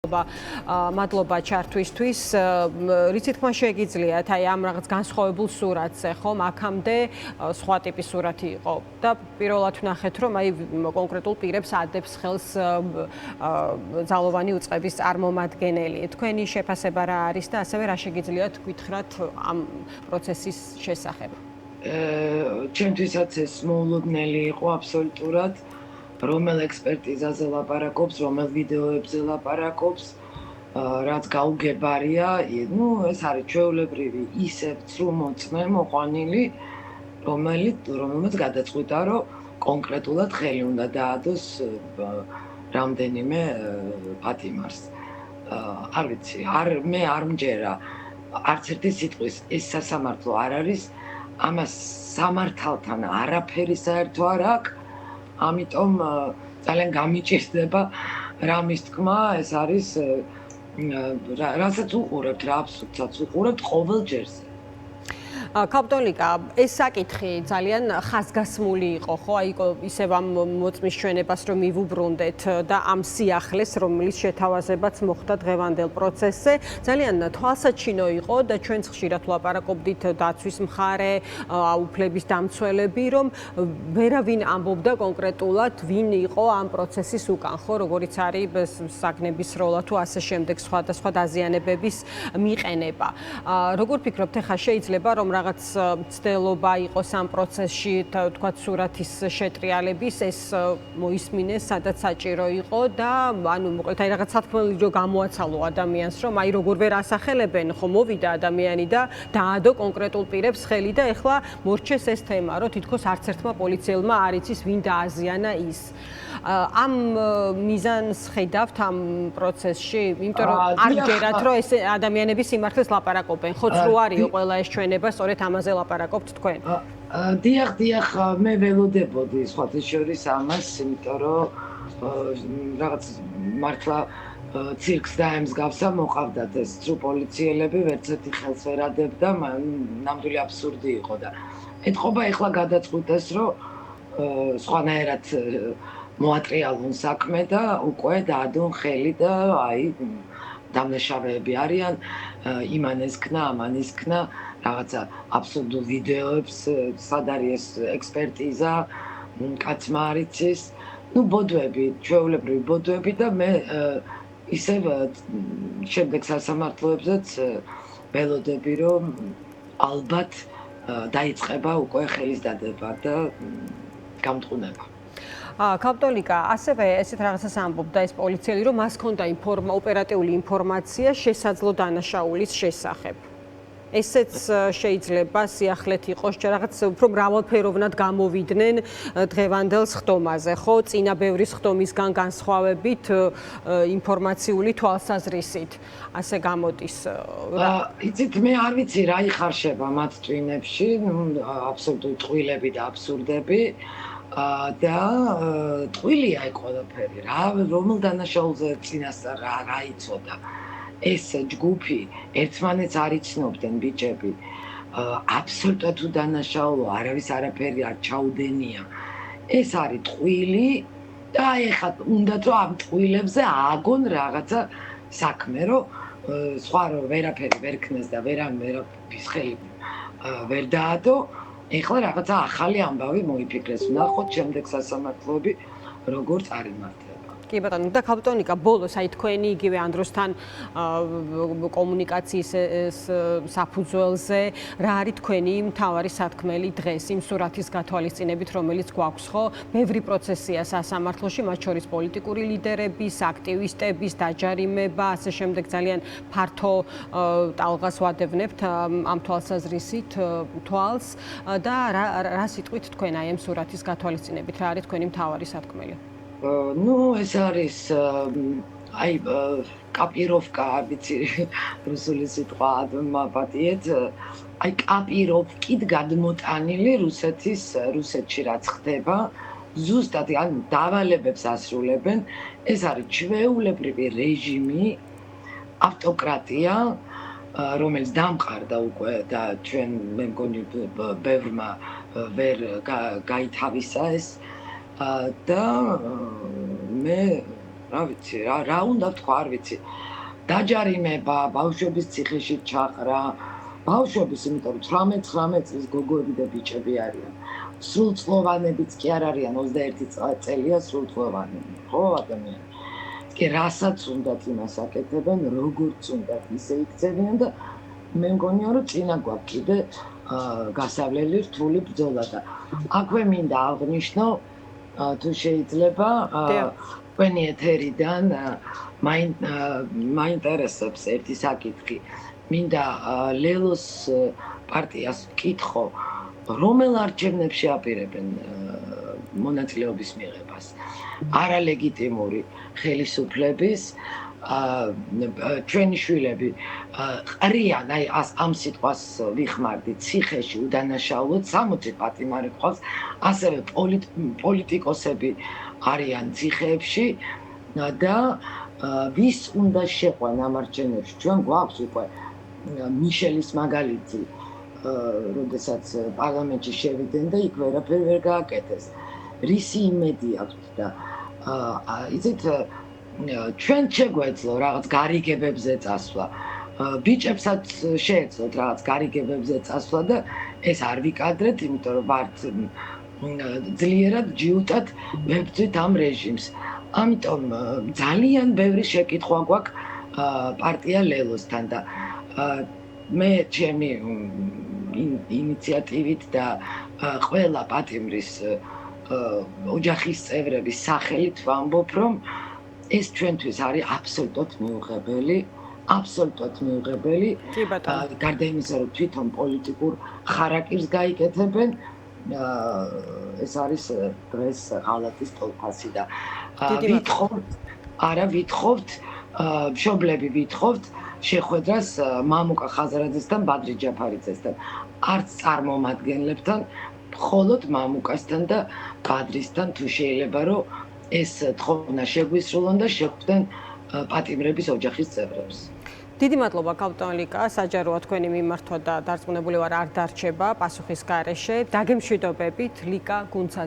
მადლობა ჩართვისთვის. რითი თქმა შეგიძლიათ, აი ამ რაღაც განსხვავებულ სურათზე, ხომ, აქამდე სხვა ტიპის სურათი იყო და პირველად ვნახეთ, რომ აი კონკრეტულ პირებს ადებს ხელს ძალოვანი უწყების წარმომადგენელი. თქვენი შეფასება რა არის და ასევე რა შეგიძლიათ გითხრათ ამ პროცესის შესახებ? ჩემთვისაც ეს მოულოდნელი იყო აბსოლუტურად. რომელ ექსპერტიზაზე ლაპარაკობს, რომელ ვიდეოებზე ლაპარაკობს, რაც გაუგებარია, ეს არის ჩვეულებრივი ისევ ცრუ მოწმე მოყვანილი, რომელმაც გადაწყვიტა, რომ კონკრეტულად ხელი უნდა დაადოს რამდენიმე პატიმარს. არ ვიცი, მე არ მჯერა არც ერთი სიტყვის ეს სასამართლო არ არის, ამას სამართალთან არაფერი საერთო არ აქვს. ამიტომ ძალიან გამიჭირდება რამის თქმა, ეს არის რასაც უყურებთ, რა აბსურდსაც უყურებთ ყოველ ჯერზე. კაპიტოლიკა, ეს საკითხი ძალიან ხაზგასმული იყო, ხო? აი ისევ ამ მოწმის ჩვენებას რომ მივუბრუნდეთ და ამ სიახლეს, რომლის შეთავაზებაც მოხდა დღევანდელ პროცესზე, ძალიან თვალსაჩინო იყო და ჩვენც ხშირად ვლაპარაკობდით დაცვის მხარე, უფლების დამცველები, რომ ვერავინ ამბობდა კონკრეტულად, ვინ იყო ამ პროცესის უკან, ხო? როგორიც არის საგნების როლა თუ ასე შემდეგ სხვადასხვა დაზიანებების მიყენება. როგორ ფიქრობთ, ახლა შეიძლება რომ რაღაც ცდელობა იყოს ამ პროცესში, თქვათ სურათის შეტრიალების, ეს მოისმინეს, სადაც საჭირო იყო და ანუ მოკლედ აი რაღაც სათქმელი რომ გამოაცალო ადამიანს, რომ აი როგორ ვერ ასახელებენ, ხო მოვიდა ადამიანი და დაადო კონკრეტულ პირებს ხელი და ეხლა მორჩეს ეს თემა, რომ თითქოს არც ერთმა პოლიციელმა არ იცის, ვინ დააზიანა ის. ამ მიზანს ხედავთ ამ პროცესში, იმიტომ რომ არ გერათ, რომ ეს ადამიანების სიმართლეს ლაპარაკობენ, ხო ცრუ არისო ყველა ეს ჩვენება, სწორედ ამაზე ლაპარაკობთ თქვენ. დიახ, მე ველოდებოდი სხვათა შორის ამას, იმიტომ რომ რაღაც მართლა ცირკს დაემსგავსა, მოყავდათ ეს ცრუ პოლიციელები, ვერც ერთი ხელს ვერ ადებდა, ნამდვილი აბსურდი იყო და ეთყობა ეხლა გადაწყვიტეს, რომ სხვანაირად მოატრიალონ საქმე და უკვე დაადონ ხელი და აი დამნაშავეები არიან, იმან ესქნა, ამან ისქნა, რაღაცა აბსურდულ ვიდეოებს, სად არის ეს ექსპერტიზა, კაცმა არ იცის, ბოდვები, ჩვეულებრივი ბოდვები და მე ისევ შემდეგ სასამართლოებზეც ველოდები, რომ ალბათ დაიწყება უკვე ხელის დადება და გამტყუნება. კაპიტოლიკა, ასევე ესეთ რაღაცას ამბობდა ეს პოლიციელი, რომ მას ჰქონდა ოპერატიული ინფორმაცია შესაძლო დანაშაულის შესახებ. ესეც შეიძლება სიახლეთ იყოს, რაღაც უფრო მრავალფეროვნად გამოვიდნენ დღევანდელ სხდომაზე, ხო? წინა ბევრის სხდომისგან განსხვავებით ინფორმაციული თვალსაზრისით. ასე გამოდის. იცით, მე არ ვიცი რა იხარშება მათ ტვინებში, აბსოლუტური ტყუილები და აბსურდები. და ტყუილია ეგ ყველაფერი, რომელ დანაშაულზე წინასწარ რა იცოდა. ეს ჯგუფი ერთმანეთს არ იცნობდნენ ბიჭები. აბსოლუტურად უდანაშაულო, არავის არაფერი არ ჩაუდენია. ეს არის ტყუილი და ეხლა უნდათ რომ ამ ტყუილებზე ააგონ რაღაცა საქმე, რომ სხვა რომ ვერაფერი ვერ ქნეს და ვერაფრის ხელი ვერ დაადო. ეხლა რაღაცა ახალი ამბავი მოიფიქრეს, ვნახოთ შემდეგ სასამართლოები როგორ წარიმართება. კი ბატონო, და კაპიტოლიკა, ბოლოს აი თქვენი იგივე ანდროსთან კომუნიკაციის საფუძველზე, რა არის თქვენი მთავარი სათქმელი დღეს იმ სურათის გათვალისწინებით, რომელიც გვაქვს, ხო? ბევრი პროცესია სასამართლოში, მათ შორის პოლიტიკური ლიდერების, აქტივისტების დაჯარიმება, ასე შემდეგ ძალიან ფართო ტალღას ვადევნებთ ამ თვალსაზრისით თვალს და რა სიტყვით თქვენ აი ამ სურათის გათვალისწინებით, რა არის თქვენი მთავარი სათქმელი? ეს არის აი კაპიროვკა, არ ვიცი რუსული სიტყვა მაპატიეთ, აი კაპიროვკით გადმოტანილი რუსეთში რაც ხდება, ზუსტად ან დავალებებს ასრულებენ, ეს არის ჩვეულებრივი რეჟიმი, ავტოკრატია, რომელიც დამყარდა უკვე და ჩვენ მე მგონი ბევრმა ვერ გაითავისა ეს და მე რა ვიცი, რა უნდა თქვა, არ ვიცი. დაჯარიმება, ბავშვების ციხეში ჩაყრა, ბავშვების, იმიტომ რომ 18-19 წლის გოგოები და ბიჭები არიან. სრულწლოვანებიც კი არ არიან, 21 წელია სრულწლოვანები, ხო, ადამიანი. კი რასაც უნდათ იმას აკეთებენ, როგორც უნდათ ისე იქცევიან და მე მგონია რომ წინა გვაქვს კიდე გასავლელი რთული ბრძოლა და აქვე მინდა აღნიშნო თუ შეიძლება თქვენი ეთერიდან მაინტერესებს ერთი საკითხი. მინდა ლელოს პარტიას ვკითხო, რომელ არჩევნებში აპირებენ მონაწილეობის მიღებას. არალეგიტიმური ხელისუფლების ჩვენი შვილები ყრიან, აი ამ სიტყვას ვიხმარდი, ციხეში უდანაშაულოდ 60 პატიმარი ყავს, ასევე პოლიტიკოსები არიან ციხეებში და ვის უნდა შეყვან ამ არჩევნებში. ჩვენ გვაქვს უკვე მიშელის მაგალითი, როდესაც პარლამენტში შევიდნენ და იქ ვერაფერი ვერ გააკეთეს. რისი იმედი აქვთ და იცით ჩვენ შეგვეძლო რაღაც გარიგებებზე წასვლა. ბიჭებსაც შეეძლოთ რაღაც გარიგებებზე წასვლა და ეს არ ვიკადრეთ, იმიტომ რომ ვართ ძლიერად ჯიუტად ვებრძვით ამ რეჟიმს. ამიტომ ძალიან ბევრი შეკითხვა გვაქვს პარტია ლელოსთან და მე ჩემი ინიციატივით და ყველა პატიმრის ოჯახის წევრების სახელით ვამბობ, რომ ეს ჩვენთვის არის აბსოლუტურად მიუღებელი. გარდა იმისა, რომ თვითონ პოლიტიკურ ხარაკირს გაიკეთებენ, ეს არის დღეს ღალატის ტოლფასი და ვითხოვთ, მშობლები ვითხოვთ შეხვედრას მამუკა ხაზარაძესთან, ბადრი ჯაფარიძესთან, არც წარმომადგენლებთან, მხოლოდ მამუკასთან და ბადრისთან თუ შეიძლება რომ ეს თხოვნა შეგვისრულონ და შეხვდნენ პატიმრების ოჯახის წევრებს. დიდი მადლობა კაპიტან ლიკა, საჯაროა თქვენი მიმართვა და დარწმუნებული ვარ არ დარჩება პასუხის გარეშე. დაგემშვიდობებით ლიკა გუნცაძე.